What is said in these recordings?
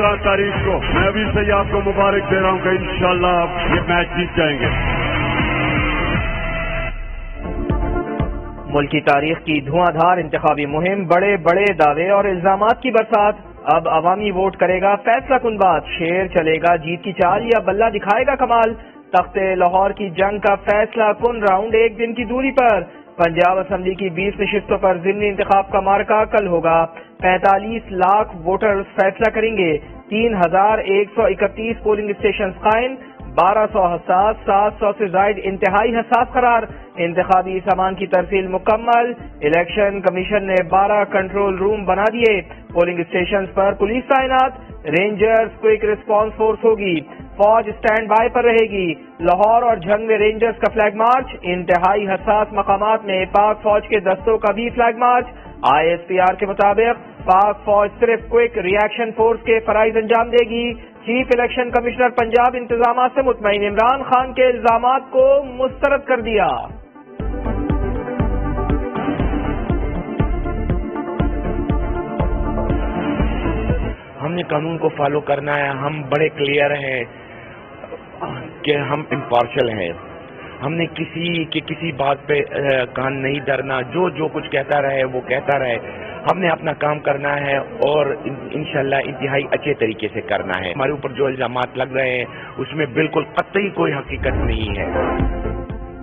15 तारीख को मैं अभी से ही आपको मुबारक दे रहा हूं कि इंशाल्लाह आप ये मैच जीत जाएंगे। मुल्क की तारीख की धुआंधार इंतखाबी मुहिम, बड़े बड़े दावे और इल्जामात की बरसात। अब अवामी वोट करेगा फैसला कुन बात, शेर चलेगा जीत की चाल या बल्ला दिखाएगा कमाल। तख्ते लाहौर की जंग का फैसला कुन राउंड एक दिन की दूरी पर। पंजाब असेंबली की 20 नशिस्तों पर ज़िमनी इंतखाब का मार्का कल होगा। 45 लाख वोटर्स फैसला करेंगे। 3131 पोलिंग स्टेशन कायम, 1200 हसास, 700 से जायद इंतहाई हसास करार। इंतखाबी सामान की तरसील मुकम्मल। इलेक्शन कमीशन ने 12 कंट्रोल रूम बना दिए। पोलिंग स्टेशन पर पुलिस तैनात, रेंजर्स क्विक रिस्पांस फोर्स होगी। फौज स्टैंड बाय पर रहेगी। लाहौर और झंग में रेंजर्स का फ्लैग मार्च। इंतहाई हसास मकामात में पाक फौज के दस्तों का भी फ्लैग मार्च। ISPR के मुताबिक पाक फौज सिर्फ क्विक रिएक्शन फोर्स के फराइज अंजाम देगी। चीफ इलेक्शन कमिश्नर पंजाब इंतजाम से मुतमईन, इमरान खान के इल्जामात को मुस्तरद कर दिया। हमने कानून को फॉलो करना है, हम बड़े क्लियर हैं कि हम इम्पार्शल हैं। हमने किसी बात पे कान नहीं धरना, जो कुछ कहता रहे वो कहता रहे। हमने अपना काम करना है और इंशाल्लाह इंतहाई अच्छे तरीके से करना है। हमारे ऊपर जो इल्जामात लग रहे हैं उसमें बिल्कुल कतई कोई हकीकत नहीं है।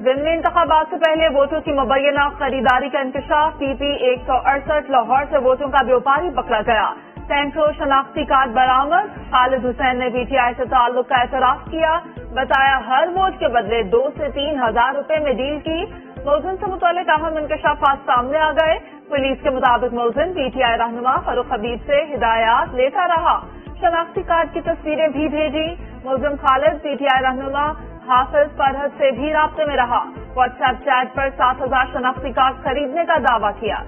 ज़िमनी इंतखाबात से पहले वोटों की मुबैना खरीदारी का इंकशाफ। PP 168 लाहौर से वोटों का व्यापारी पकड़ा गया। सैकड़ों शनाख्ती कार्ड बरामद। खालिद हुसैन ने PTI से ताल्लुक का एतराफ किया। बताया हर वोट के बदले 2 से 3 हजार रुपए में डील की। मुलजिम से मुतालिक अहम इंकशाफात सामने आ गए। पुलिस के मुताबिक मुलजिम PTI रहनुमा फारूक हबीब से हिदायत लेता रहा। शनाख्ती कार्ड की तस्वीरें भी भेजी। मुलजिम खालिद PTI रहनुमा हाफिज फरहद से भी राब्ते में रहा। व्हाट्सएप चैट पर 7000 शनाख्ती कार्ड खरीदने का दावा किया।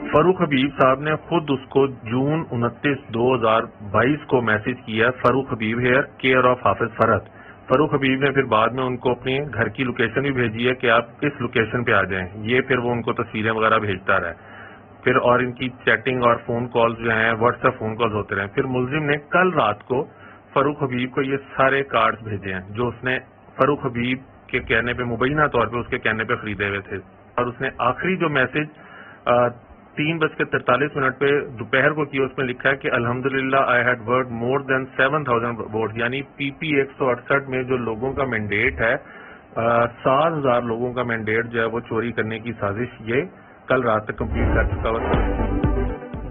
फारूक हबीब साहब ने खुद उसको जून 29, 2022 को मैसेज किया, फारूक हबीब हेयर, केयर ऑफ हाफिज फरहद। फारूक हबीब ने फिर बाद में उनको अपने घर की लोकेशन भी भेजी है कि आप इस लोकेशन पे आ जाएं। ये फिर वो उनको तस्वीरें वगैरह भेजता रहा। फिर और इनकी चैटिंग और फोन कॉल्स जो हैं व्हाट्सएप फोन कॉल्स होते रहे। फिर मुलजिम ने कल रात को फारूक हबीब को ये सारे कार्ड्स भेजे हैं जो उसने फारूक हबीब के कहने पे, मुबैना तौर पे उसके कहने पे खरीदे हुए थे। और उसने आखिरी जो मैसेज 3:43 पे दोपहर को किया, उसमें लिखा है कि अल्हम्दुलिल्लाह I had word more than 7000 vote. यानी PP 168 में जो लोगों का मैंडेट है, 7000 लोगों का मैंडेट जो है वो चोरी करने की साजिश ये कल रात तक कंप्लीट कर चुका हुआ।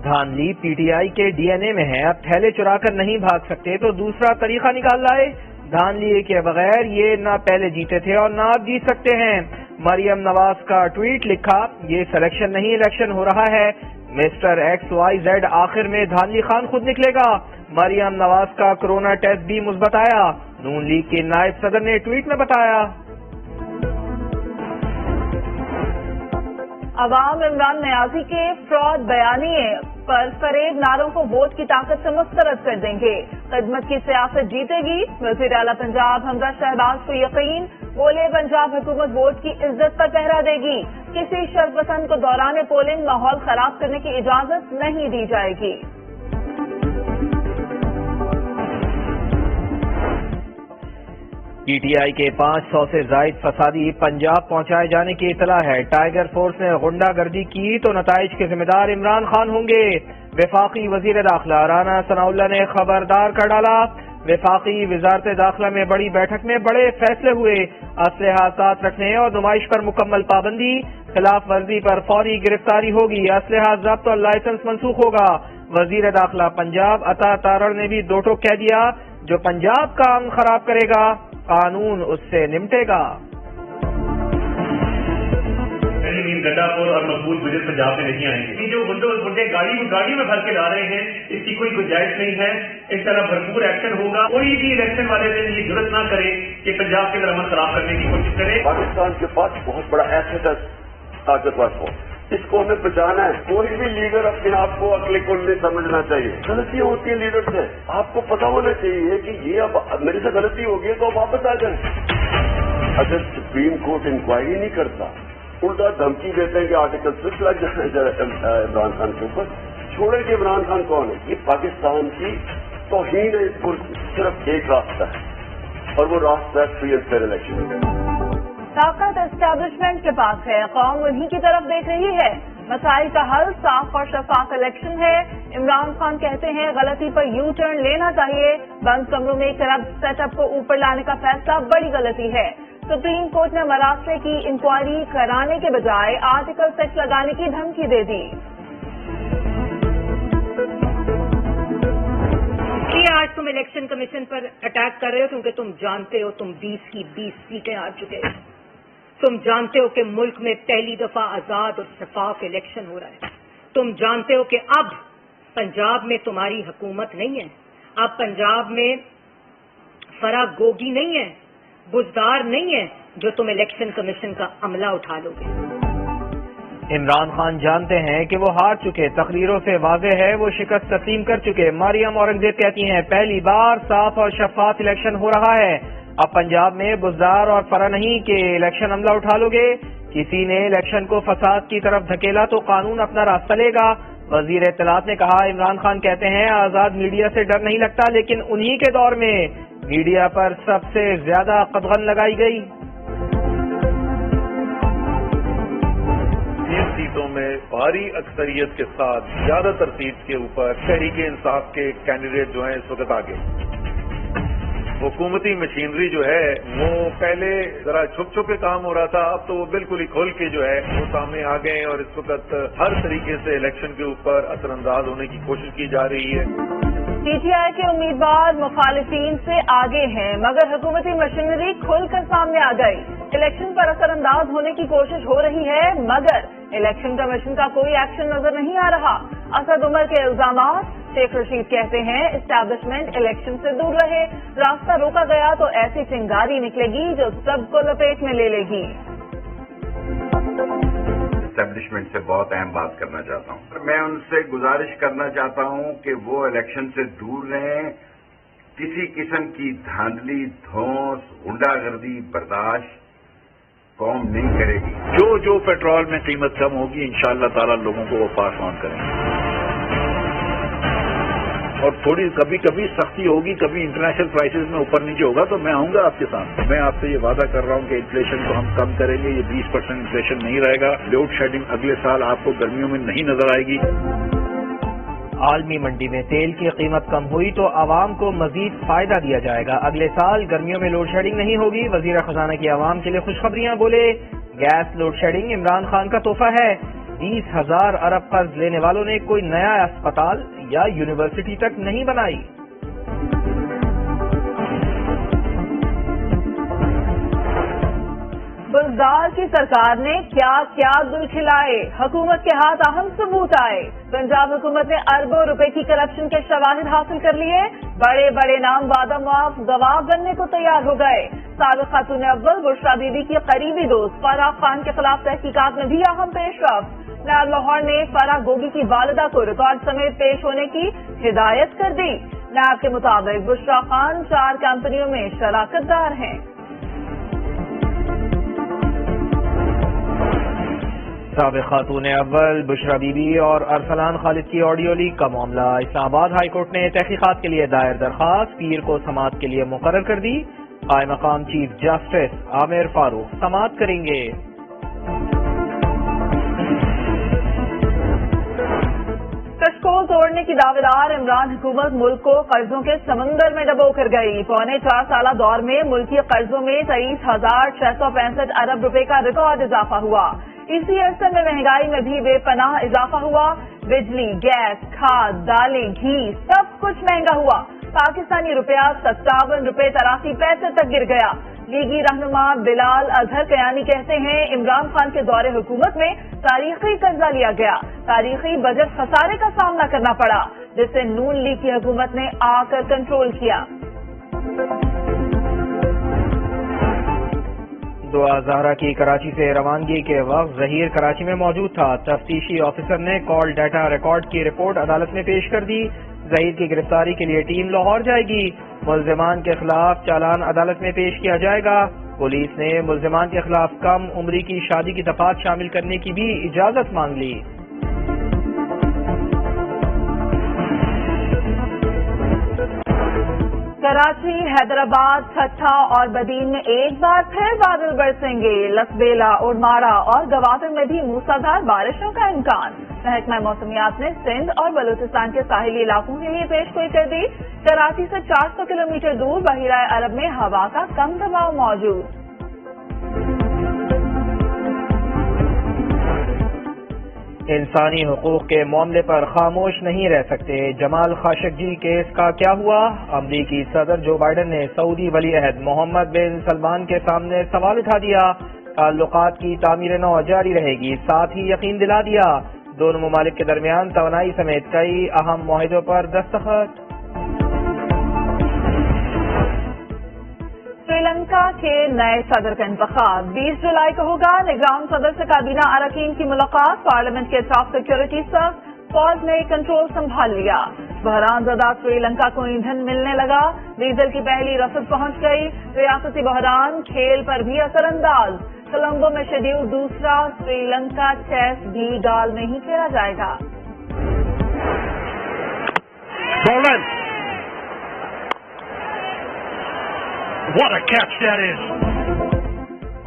धांधली PTI के DNA में है। अब थैले चुरा कर नहीं भाग सकते तो दूसरा तरीका निकाल लाए। धांधली के बगैर ये ना पहले जीते थे और ना अब जीत सकते हैं। मरियम नवाज का ट्वीट लिखा, ये सिलेक्शन नहीं इलेक्शन हो रहा है। मिस्टर XYZ आखिर में धांधली खान खुद निकलेगा। मरियम नवाज का कोरोना टेस्ट भी मुस्बत आया। नून लीग के नायब सदर ने ट्वीट में बताया। अवाम इमरान नियाजी के फ्रॉड बयानिए पर फरेब नारों को वोट की ताकत से मुस्तरद कर देंगे। खिदमत की सियासत जीतेगी। वज़ीर आला पंजाब हमजा शहबाज को यकीन, बोले पंजाब हुकूमत वोट की इज्जत पर पहरा देगी। किसी शर्पसंद को दौरान पोलिंग माहौल खराब करने की इजाजत नहीं दी जाएगी। PTI के 500 से जायद फसादी पंजाब पहुंचाए जाने की इतला है। टाइगर फोर्स ने गुंडागर्दी की तो नताइज के जिम्मेदार इमरान खान होंगे। वफाकी वजीर दाखिला राना सनाउल्लाह ने खबरदार कर डाला। वफाकी वजारत दाखिला में बड़ी बैठक में बड़े फैसले हुए। असलहा साथ रखने और नुमाइश पर मुकम्मल पाबंदी, खिलाफ वर्जी पर फौरी गिरफ्तारी होगी। असलहा जब्त और लाइसेंस मनसूख होगा। वजीर दाखिला पंजाब अता तारड़ ने भी दो टोक कह दिया, जो पंजाब का अमन खराब करेगा कानून उससे निपटेगा। गड्ढापुर और मकबूल बजट पंजाब में नहीं आएंगे। जो गुंडे गाड़ी में भर के ला रहे हैं, इसकी कोई गुंजाइश नहीं है। इस तरह भरपूर एक्शन होगा। कोई भी इलेक्शन वाले दिन ये जरूरत ना करे कि पंजाब के अंदर अमन खराब करने की कोशिश करे। पाकिस्तान के पास बहुत बड़ा एसेट है, ताकतवर हो, इसको हमें बचाना है। कोई भी लीडर अपने आप को अगले को नहीं समझना चाहिए। गलतियां होती है लीडर से, आपको पता होना चाहिए कि ये अब मेरे से गलती हो गई तो वापस आ जाए। अगर सुप्रीम कोर्ट इंक्वायरी नहीं करता उल्टा धमकी देते हैं कि आर्टिकल 6 लग जाए इमरान खान के ऊपर। छोड़े कि इमरान खान कौन है? ये पाकिस्तान की तौहीन है। इसको सिर्फ एक रास्ता है और वो रास्ता है फ्री एंड फेयर इलेक्शन। ताकत एस्टैब्लिशमेंट के पास है, कौम उन्हीं की तरफ देख रही है। मसाइल का हल साफ और शफाफ इलेक्शन है। इमरान खान कहते हैं गलती पर यू टर्न लेना चाहिए। बंद कमरों में करप्ट सेटअप को ऊपर लाने का फैसला बड़ी गलती है। सुप्रीम कोर्ट ने महाराष्ट्र की इंक्वायरी कराने के बजाय आर्टिकल 6 लगाने की धमकी दे दी। आज तुम इलेक्शन कमीशन पर अटैक कर रहे हो क्योंकि तुम जानते हो तुम 20 की 20 सीटें आ चुके हो। तुम जानते हो कि मुल्क में पहली दफा आजाद और शफाफ इलेक्शन हो रहा है। तुम जानते हो कि अब पंजाब में तुम्हारी हुकूमत नहीं है। अब पंजाब में फराग गोगी नहीं है, बुजदार नहीं है जो तुम इलेक्शन कमीशन का अमला उठा लोगे। इमरान खान जानते हैं कि वो हार चुके, तकरीरों से वाज़ेह है वो शिकस्त तस्लीम कर चुके। मरियम औरंगजेब कहती हैं पहली बार साफ और शफाफ इलेक्शन हो रहा है। अब पंजाब में बुजदार और फरा नहीं कि इलेक्शन अमला उठा लोगे। किसी ने इलेक्शन को फसाद की तरफ धकेला तो कानून अपना रास्ता लेगा। वजीर इत्तलात ने कहा इमरान खान कहते हैं आजाद मीडिया से डर नहीं लगता, लेकिन उन्हीं के दौर में मीडिया पर सबसे ज्यादा कदगन लगाई गई। 30 सीटों में भारी अक्सरियत के साथ ज्यादातर सीट के ऊपर तहरीक-ए-इंसाफ के कैंडिडेट जो हैं इस वक्त आगे। हुकूमती मशीनरी जो है वो पहले जरा छुप छुप के काम हो रहा था, अब तो वो बिल्कुल ही खोल के जो है वो सामने आ गए और इस वक्त हर तरीके से इलेक्शन के ऊपर असरअंदाज होने की कोशिश की जा रही है। पीटीआई के उम्मीदवार मुखालिफिन से आगे हैं, मगर हुकूमती मशीनरी खुलकर सामने आ गई। इलेक्शन पर असरअंदाज होने की कोशिश हो रही है, मगर इलेक्शन कमीशन का कोई एक्शन नजर नहीं आ रहा। असद उमर के इल्जामात। शेख रशीद कहते हैं एस्टैब्लिशमेंट इलेक्शन से दूर रहे, रास्ता रोका गया तो ऐसी चिंगारी निकलेगी जो सबको लपेट में ले लेगी। एस्टैब्लिशमेंट से बहुत अहम बात करना चाहता हूं। मैं उनसे गुजारिश करना चाहता हूं कि वो इलेक्शन से दूर रहें। किसी किस्म की धांधली, धौंस, गुंडागर्दी बर्दाश्त कौम नहीं करेगी। जो पेट्रोल में कीमत कम होगी इंशाअल्लाह ताला लोगों को वो पास ऑन करेंगे। और थोड़ी कभी कभी सख्ती होगी, कभी इंटरनेशनल प्राइसेस में ऊपर नीचे होगा तो मैं आऊंगा आपके साथ। मैं आपसे ये वादा कर रहा हूं कि इन्फ्लेशन को हम कम करेंगे। ये 20% इन्फ्लेशन नहीं रहेगा। लोड शेडिंग अगले साल आपको गर्मियों में नहीं नजर आएगी। आलमी मंडी में तेल की कीमत कम हुई तो आवाम को मजीद फायदा दिया जाएगा। अगले साल गर्मियों में लोड शेडिंग नहीं होगी। वजीर खजाना की आवाम के लिए खुशखबरियां। बोले gas load shedding Imran Khan का तोहफा है। 20,000 अरब कर्ज लेने वालों ने कोई नया अस्पताल या यूनिवर्सिटी तक नहीं बनाई। बुजदार की सरकार ने क्या क्या गुल खिलाए, हुकूमत के हाथ अहम सबूत आए। पंजाब हुकूमत ने अरबों रुपए की करप्शन के शवाहिद हासिल कर लिए। बड़े बड़े नाम वादा माफ गवाह बनने को तैयार हो गए। साबिक खातून अव्वल बुशरा बीबी की करीबी दोस्त फराह खान के खिलाफ तहकीकात में भी अहम पेशरफ्त। नायब लाहौर ने फराह गोगी की वालिदा को रिकॉर्ड समेत पेश होने की हिदायत कर दी। नायब के मुताबिक बुशरा खान 4 कंपनियों में शराकतदार हैं। साबिक खातून अव्वल बुशरा बीबी और अरसलान खालिद की ऑडियो लीक का मामला। इस्लामाबाद हाई कोर्ट ने तहकीकात के लिए दायर दरखास्त पीर को समाअत के लिए मुकर्रर कर दी। कायम मकाम चीफ जस्टिस आमिर फारूक समाअत करेंगे। कशकोल तोड़ने की दावेदार इमरान हुकूमत मुल्क को कर्जों के समंदर में डबो कर गई। पौने 4 साल दौर में मुल्की कर्जों में 23,665 अरब रुपए का रिकॉर्ड इजाफा हुआ। इसी अरसे में महंगाई में भी बेपनाह इजाफा हुआ। बिजली, गैस, खाद, दालें, घी सब कुछ महंगा हुआ। पाकिस्तानी रुपया 57 रुपए 83 पैसे तक गिर गया। लीगी रहनुमा बिलाल अजहर कयानी कहते हैं इमरान खान के दौरे हुकूमत में तारीखी कर्जा लिया गया। तारीखी बजट खसारे का सामना करना पड़ा, जिसे नून लीग की हुकूमत ने आकर कंट्रोल किया। दुआ ज़हरा की कराची से रवानगी के वक्त जहीर कराची में मौजूद था। तफ्तीशी ऑफिसर ने कॉल डाटा रिकॉर्ड की रिपोर्ट अदालत में पेश कर दी। जहीर की गिरफ्तारी के लिए टीम लाहौर जाएगी। मुल्जिमान के खिलाफ चालान अदालत में पेश किया जाएगा। پولیس نے ملزمان کے خلاف کم عمری کی شادی کی دفعات شامل کرنے کی بھی اجازت مانگ لی۔ کراچی، حیدرآباد، ٹھٹھا اور بدین میں ایک بار پھر بادل برسیں گے۔ لسبیلا، اڑماڑا اور گوادر میں بھی موسلادھار بارشوں کا امکان۔ محکمہ موسمیات نے سندھ اور بلوچستان کے ساحلی علاقوں کے لیے پیش گوئی کر دی۔ کراچی سے 400 کلومیٹر دور بحیرہ عرب میں ہوا کا کم دباؤ موجود۔ انسانی حقوق کے معاملے پر خاموش نہیں رہ سکتے۔ جمال خاشقجی کیس کا کیا ہوا؟ امریکی صدر جو بائیڈن نے سعودی ولی عہد محمد بن سلمان کے سامنے سوال اٹھا دیا۔ تعلقات کی تعمیر نو جاری رہے گی، ساتھ ہی یقین دلا دیا دونوں ممالک کے درمیان توانائی سمیت کئی اہم معاہدوں پر دستخط۔ سری لنکا کے نئے صدر کا انتخاب 20 جولائی کو ہوگا۔ نگران صدر سے کابینہ اراکین کی ملاقات۔ پارلیمنٹ کے اطراف سیکورٹی سب، فوج نے کنٹرول سنبھال لیا۔ بحران زدہ سری لنکا کو ایندھن ملنے لگا، ڈیزل کی پہلی رسد پہنچ گئی۔ ریاستی بحران کھیل پر بھی اثر انداز۔ کولمبو میں شیڈول دوسرا سری لنکا ٹیسٹ بھی گال میں ہی کھیلا جائے گا۔ What a catch that is!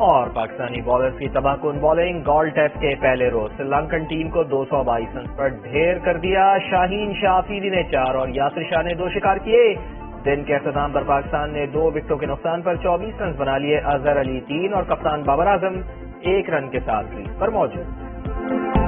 اور پاکستانی بالرز کی تباہ کن بالنگ، گال ٹیسٹ کے پہلے روز سری لنکن ٹیم کو 222 رنز پر ڈھیر کر دیا۔ شاہین شاہ افریدی نے 4 اور یاسر شاہ نے 2 شکار کیے۔ دن کے اختتام پر پاکستان نے 2 وکٹوں کے نقصان پر 24 رنز بنا لیے۔ اظہر علی 3 اور کپتان بابر اعظم 1 رن کے ساتھ کریز پر موجود۔